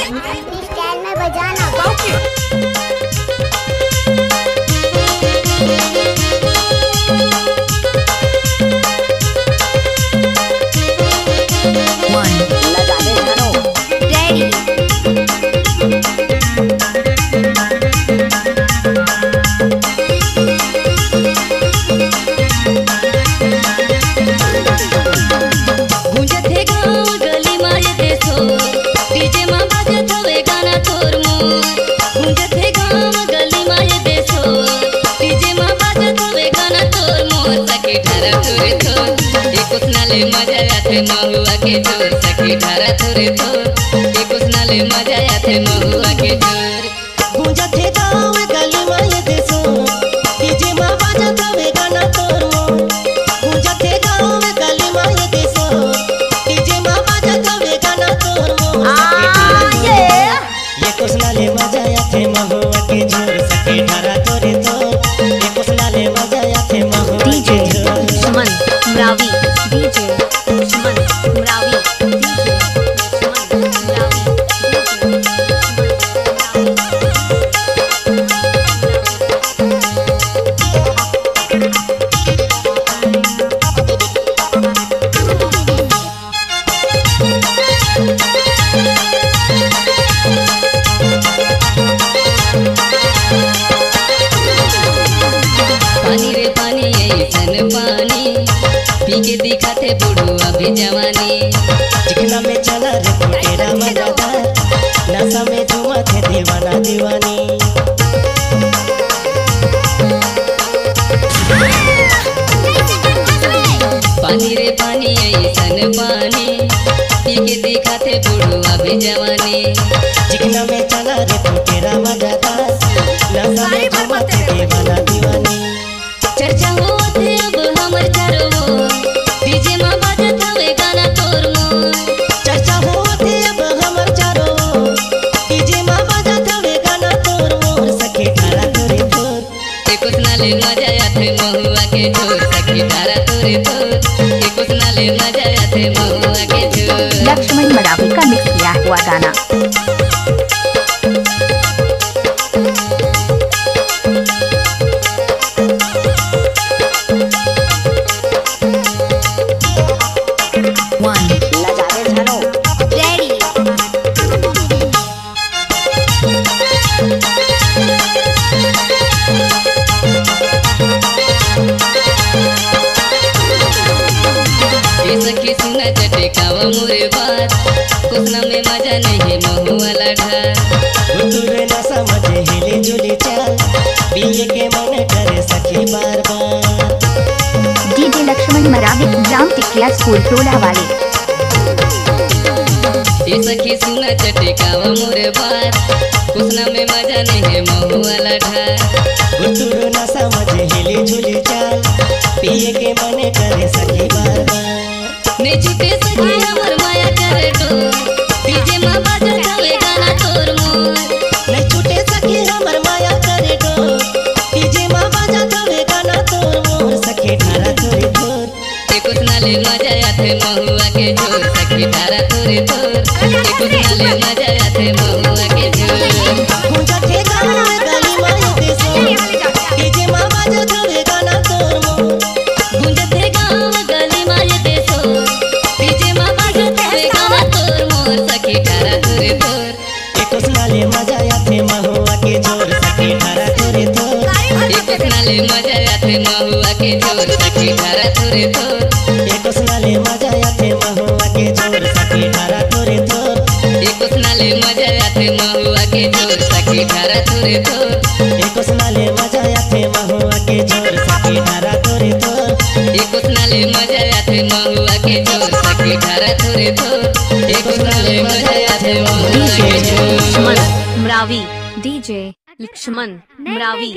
अपनी स्टाइल में बजाना। मजा आथे महुआ के जोर सखी धारा थोरे थोर कुछ नाले मजा आथे महुआ के जोर गूंजथे गाँव गली में देसो डीजे में बाजत हवे गाना तोर मोर गूंजथे गाँव गली में देसो डीजे में बाजत हवे गाना तोर मोर ये कुछ नाले मजा आथे महुआ के जोर सखी धारा थोरे थोर ये कुछ नाले मजा आथे महुआ के जोर सुमन रावी डीजे सुमन रावी पानी रे पानी ऐसन पानी पी के दिखाते बूढ़ो अभी जवानी चिकना में चला रे तेरा मजादार नशा में झूमा थे दीवाना दीवानी पानी रे पानी ऐसन पानी पी के दिखाते बूढ़ो अभी जवानी चिकना में चला रे तेरा मजादार नशा में झूमा थे दीवाना दीवानी चर्चा होते अब हमर चारो डीजे में बाजत हवे गाना तोर मोर चर्चा होते अब हमर चारो डीजे में बाजत हवे गाना तोर मोर सखी धारा तोरे तोर कुछ नाले मजा आथे महुआ के जोर सखी धारा तोरे तोर कुछ नाले मजा आथे महुआ के जोर। लक्ष्मण मरावी का मिक्स किया हुआ गाना। सखी सुना चटकावा मोरे बात कुसना में मजा नहीं है महुआ लाढ़ा तुरे न समझे हिले जुली चाल पिए के मन करे सखी बार बार। डीजे लक्ष्मण मरावी ग्राम टिकिया स्कूल टोला वाले। ये सखी सुना चटकावा मोरे बात कुसना में मजा नहीं है महुआ लाढ़ा तुरे न समझे हिले जुली चाल पिए के मन करे सखी बार बार। ने छूटे सखी हमर माया करे डोर डीजे में बाजत हवे गाना तोर मोर ने छूटे सखी हमर माया करे डोर डीजे में बाजत हवे गाना तोर मोर सखी धारा तोरे तोर कुछ नाले मजा आथे महुआ के जोर सखी धारा तोरे तोर कुछ नाले मजा आथे महुआ के जोर गूंजथे गाँव गली में देसो डीजे में बाजत हवे गाना तोर मोर गूंजथे गाँव गली में देसो डीजे में बाजत हवे गाना तोर मोर सखी धारा तोरे तोर कुछ नाले मजा आथे महुआ के जोर सखी धारा तोरे तोर कुछ नाले मजा आथे महुआ के जोर सखी धारा तोरे तोर कुछ नाले मजा आथे महुआ के जोर सखी धारा तोरे तोर कुछ नाले मजा आथे महुआ के जोर सखी धारा तोरे तोर कुछ नाले मजा आथे महुआ के जोर सखी धारा तोरे तोर कुछ नाले मजा आथे महुआ के जोर सखी धारा तोरे तोर कुछ नाले मजा आथे महुआ के जोर। लक्ष्मण मरावी डीजे लक्ष्मण मरावी।